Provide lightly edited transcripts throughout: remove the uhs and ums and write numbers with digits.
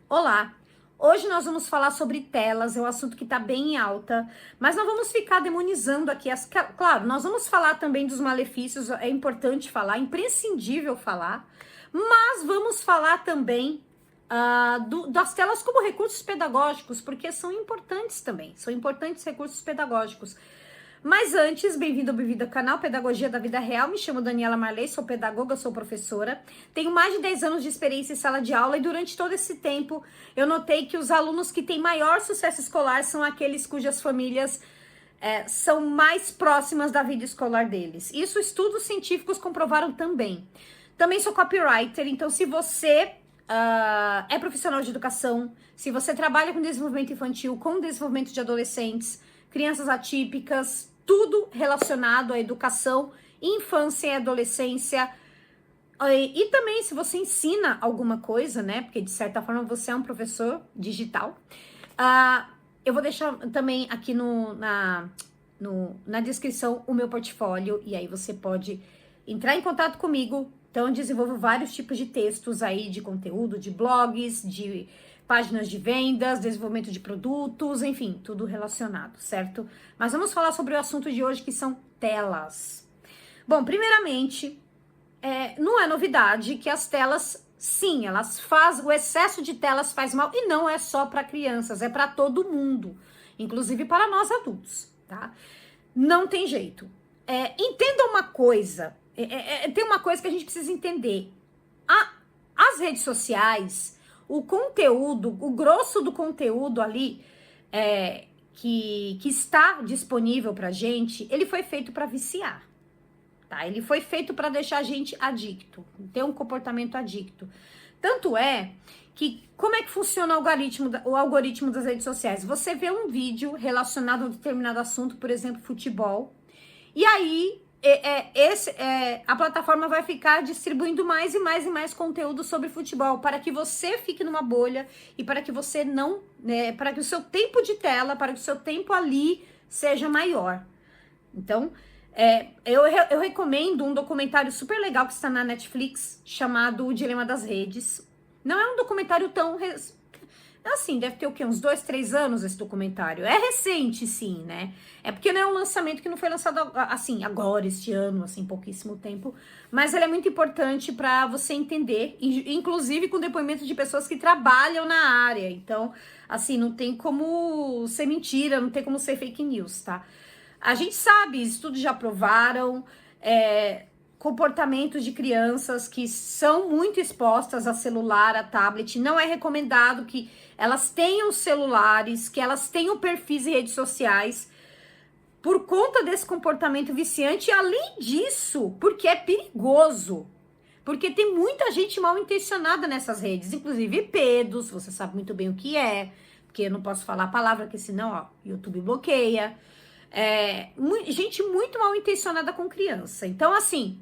Olá! Hoje nós vamos falar sobre telas, é um assunto que está bem em alta, mas não vamos ficar demonizando aqui as... Claro, nós vamos falar também dos malefícios, é importante falar, é imprescindível falar, mas vamos falar também das telas como recursos pedagógicos, porque são importantes também, são importantes recursos pedagógicos. Mas antes, bem-vindo ou bem-vinda ao canal Pedagogia da Vida Real. Me chamo Daniela Marley, sou pedagoga, sou professora. Tenho mais de 10 anos de experiência em sala de aula e durante todo esse tempo eu notei que os alunos que têm maior sucesso escolar são aqueles cujas famílias são mais próximas da vida escolar deles. Isso estudos científicos comprovaram também. Também sou copywriter, então se você é profissional de educação, se você trabalha com desenvolvimento infantil, com desenvolvimento de adolescentes, crianças atípicas, tudo relacionado à educação, infância e adolescência. E também se você ensina alguma coisa, né? Porque de certa forma você é um professor digital. Eu vou deixar também aqui na descrição o meu portfólio e aí você pode entrar em contato comigo. Então eu desenvolvo vários tipos de textos aí, de conteúdo, de blogs, de páginas de vendas, desenvolvimento de produtos, enfim, tudo relacionado, certo? Mas vamos falar sobre o assunto de hoje, que são telas. Bom, primeiramente, não é novidade que as telas, sim, o excesso de telas faz mal, e não é só para crianças, é para todo mundo, inclusive para nós adultos, tá? Não tem jeito. Entenda uma coisa, tem uma coisa que a gente precisa entender. As redes sociais, o conteúdo, o grosso do conteúdo ali que está disponível pra gente, ele foi feito para viciar, tá? Ele foi feito para deixar a gente adicto, ter um comportamento adicto. Tanto é que, como é que funciona o algoritmo das redes sociais? Você vê um vídeo relacionado a um determinado assunto, por exemplo, futebol, e aí a plataforma vai ficar distribuindo mais e mais e mais conteúdo sobre futebol para que você fique numa bolha e para que você não, para que o seu tempo de tela, para que o seu tempo ali seja maior. Então, eu recomendo um documentário super legal que está na Netflix chamado O Dilema das Redes. Não é um documentário tão assim, deve ter o quê? Uns 2, 3 anos esse documentário. É recente, sim, né? É porque não é um lançamento que não foi lançado, assim, agora, este ano, assim, pouquíssimo tempo. Mas ele é muito importante para você entender, inclusive com depoimento de pessoas que trabalham na área. Então, assim, não tem como ser mentira, não tem como ser fake news, tá? A gente sabe, estudos já provaram, comportamentos de crianças que são muito expostas a celular, a tablet. Não é recomendado que elas tenham celulares, que elas tenham perfis em redes sociais, por conta desse comportamento viciante. E além disso, porque é perigoso. Porque tem muita gente mal intencionada nessas redes, inclusive pedos, você sabe muito bem o que é, porque eu não posso falar a palavra, porque senão, ó, YouTube bloqueia. Gente muito mal intencionada com criança. Então, assim,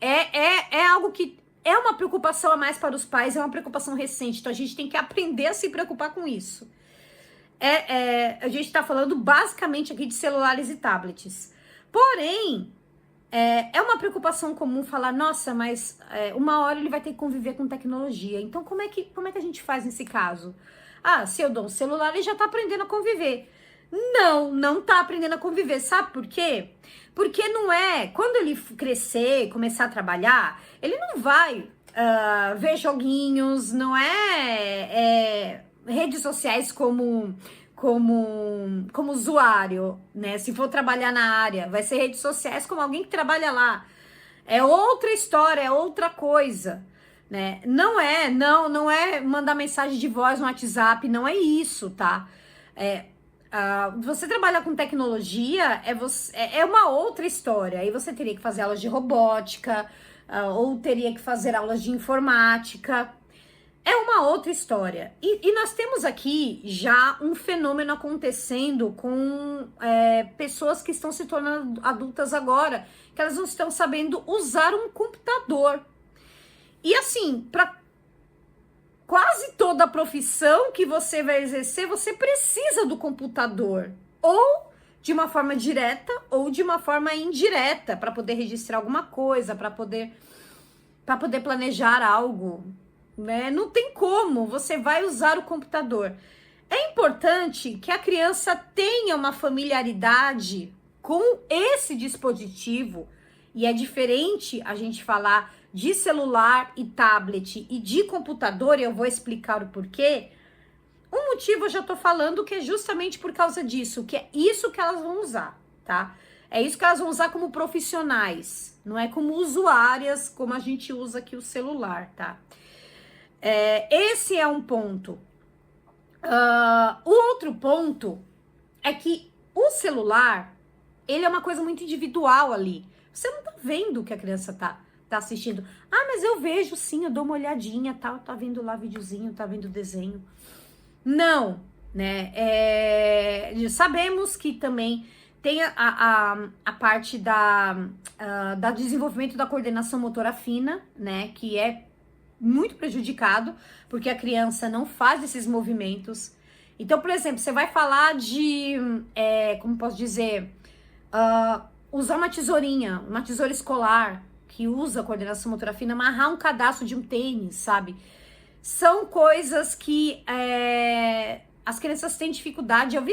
é algo que é uma preocupação a mais para os pais, é uma preocupação recente, então a gente tem que aprender a se preocupar com isso. A gente está falando basicamente aqui de celulares e tablets. Porém, é uma preocupação comum falar, nossa, mas uma hora ele vai ter que conviver com tecnologia. Então, como é que a gente faz nesse caso? Se eu dou um celular, ele já está aprendendo a conviver. Não tá aprendendo a conviver. Sabe por quê? Porque quando ele crescer, começar a trabalhar, ele não vai ver joguinhos, não redes sociais como usuário, né? Se for trabalhar na área, vai ser redes sociais como alguém que trabalha lá. É outra história, é outra coisa, né? Não é mandar mensagem de voz no WhatsApp, não é isso, tá? Você trabalhar com tecnologia é uma outra história. Aí você teria que fazer aulas de robótica, ou teria que fazer aulas de informática. É uma outra história. E nós temos aqui já um fenômeno acontecendo com pessoas que estão se tornando adultas agora, que elas não estão sabendo usar um computador. E assim, para quase toda a profissão que você vai exercer, você precisa do computador. Ou de uma forma direta, ou de uma forma indireta, para poder registrar alguma coisa, para poder planejar algo. né? Não tem como, você vai usar o computador. É importante que a criança tenha uma familiaridade com esse dispositivo, e é diferente a gente falar de celular e tablet e de computador, e eu vou explicar o porquê. O motivo eu já tô falando que é justamente por causa disso, que é isso que elas vão usar, tá? É isso que elas vão usar como profissionais, não é como usuárias, como a gente usa aqui o celular, tá? Esse é um ponto. O outro ponto é que o celular, ele é uma coisa muito individual ali. Você não tá vendo o que a criança tá assistindo. Ah, mas eu vejo sim, eu dou uma olhadinha, tá vendo lá videozinho, tá vendo desenho. Não, né? Sabemos que também tem a parte da desenvolvimento da coordenação motora fina, né? Que é muito prejudicado, porque a criança não faz esses movimentos. Então, por exemplo, você vai falar de, como posso dizer, usar uma tesoura escolar, que usa a coordenação motora fina, amarrar um cadastro de um tênis, sabe? São coisas que as crianças têm dificuldade. Eu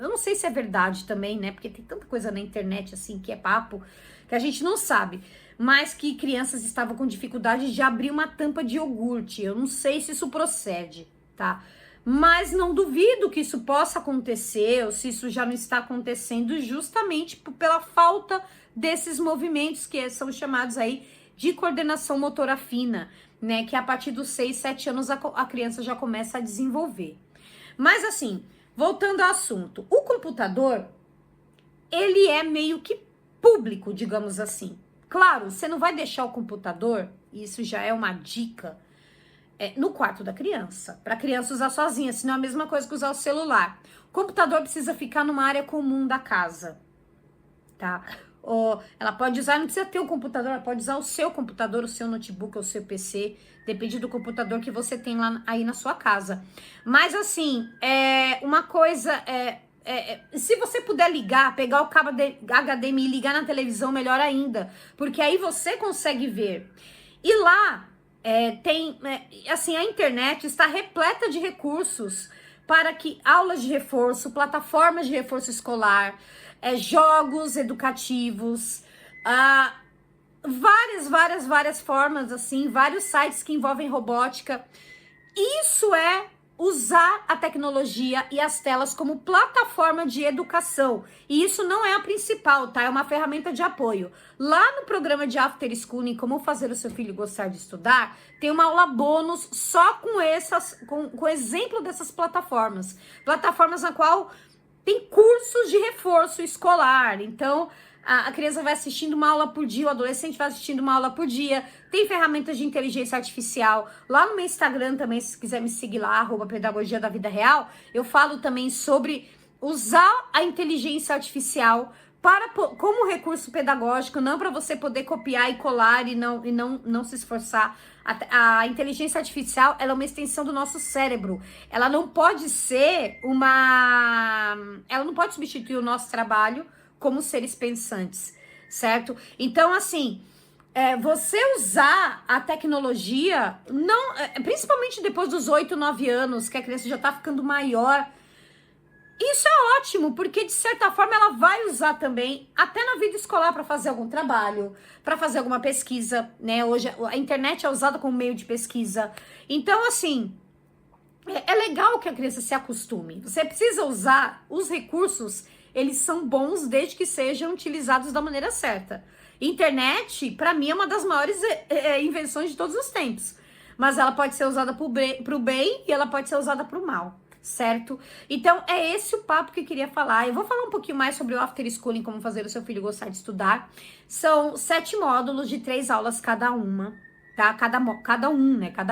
não sei se é verdade também, né? Porque tem tanta coisa na internet, assim, que é papo, que a gente não sabe. Mas que crianças estavam com dificuldade de abrir uma tampa de iogurte. Eu não sei se isso procede, tá? Mas não duvido que isso possa acontecer, ou se isso já não está acontecendo, justamente pela falta desses movimentos que são chamados aí de coordenação motora fina, né? Que a partir dos 6, 7 anos a criança já começa a desenvolver. Mas assim, voltando ao assunto, o computador, ele é meio que público, digamos assim. Claro, você não vai deixar o computador, isso já é uma dica, no quarto da criança, para a criança usar sozinha, senão é a mesma coisa que usar o celular. O computador precisa ficar numa área comum da casa, tá? Ou ela pode usar, não precisa ter um computador, ela pode usar o seu computador, o seu notebook, o seu PC, depende do computador que você tem lá aí na sua casa. Mas assim, uma coisa se você puder ligar, pegar o cabo HDMI e ligar na televisão, melhor ainda, porque aí você consegue ver. E lá assim, a internet está repleta de recursos para que aulas de reforço, plataformas de reforço escolar, jogos educativos, várias formas, assim, vários sites que envolvem robótica. Isso é usar a tecnologia e as telas como plataforma de educação. E isso não é a principal, tá? É uma ferramenta de apoio. Lá no programa de After Schooling, Como Fazer o Seu Filho Gostar de Estudar, tem uma aula bônus só com exemplo dessas plataformas. Plataformas na qual tem cursos de reforço escolar. Então, a criança vai assistindo uma aula por dia, o adolescente vai assistindo uma aula por dia. Tem ferramentas de inteligência artificial. Lá no meu Instagram também, se quiser me seguir lá, @pedagogia da vida real, eu falo também sobre usar a inteligência artificial como recurso pedagógico, não para você poder copiar e colar e não se esforçar. A inteligência artificial, ela é uma extensão do nosso cérebro. Ela não pode ela não pode substituir o nosso trabalho como seres pensantes, certo? Então, assim, você usar a tecnologia, principalmente depois dos 8, 9 anos, que a criança já tá ficando maior, isso é ótimo, porque de certa forma ela vai usar também, até na vida escolar, para fazer algum trabalho, para fazer alguma pesquisa, né? Hoje a internet é usada como meio de pesquisa. Então, assim, é legal que a criança se acostume. Você precisa usar os recursos, eles são bons desde que sejam utilizados da maneira certa. Internet, para mim, é uma das maiores invenções de todos os tempos. Mas ela pode ser usada pro bem e ela pode ser usada pro mal, certo? Então, é esse o papo que eu queria falar. Eu vou falar um pouquinho mais sobre o After Schooling, Como Fazer o Seu Filho Gostar de Estudar. São 7 módulos de 3 aulas cada uma, tá? Cada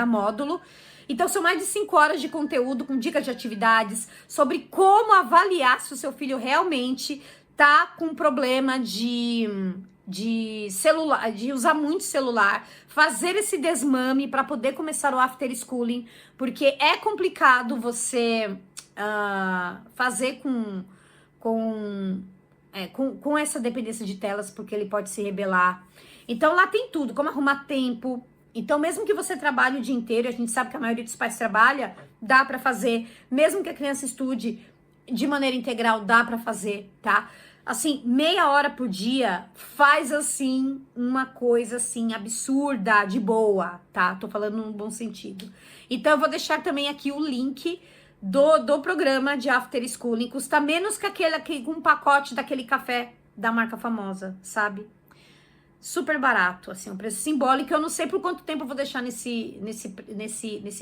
módulo. Então, são mais de 5 horas de conteúdo com dicas de atividades sobre como avaliar se o seu filho realmente tá com problema de celular, de usar muito celular, fazer esse desmame para poder começar o After Schooling, porque é complicado você fazer com essa dependência de telas, porque ele pode se rebelar. Então, lá tem tudo, como arrumar tempo, Então, mesmo que você trabalhe o dia inteiro, a gente sabe que a maioria dos pais trabalha, dá pra fazer. Mesmo que a criança estude de maneira integral, dá pra fazer, tá? Assim, meia hora por dia faz, assim, uma coisa, assim, absurda, de boa, tá? Tô falando num bom sentido. Então, eu vou deixar também aqui o link do programa de After Schooling. Custa menos que um pacote daquele café da marca famosa, sabe? Super barato, assim, um preço simbólico. Eu não sei por quanto tempo eu vou deixar nesse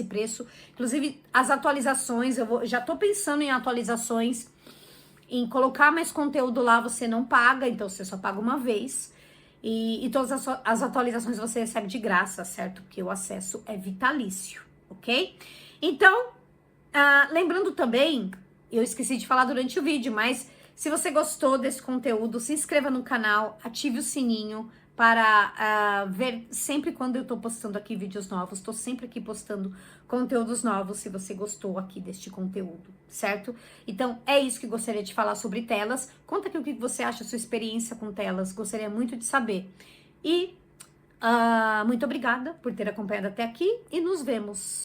preço. Inclusive, as atualizações, já tô pensando em atualizações, em colocar mais conteúdo lá, você não paga, então você só paga uma vez. E todas as atualizações você recebe de graça, certo? Porque o acesso é vitalício, ok? Então, lembrando também, eu esqueci de falar durante o vídeo, mas se você gostou desse conteúdo, se inscreva no canal, ative o sininho para ver sempre quando eu tô postando aqui vídeos novos. Tô sempre aqui postando conteúdos novos, se você gostou aqui deste conteúdo, certo? Então, é isso que eu gostaria de falar sobre telas. Conta aqui o que você acha, a sua experiência com telas. Gostaria muito de saber. E muito obrigada por ter acompanhado até aqui e nos vemos.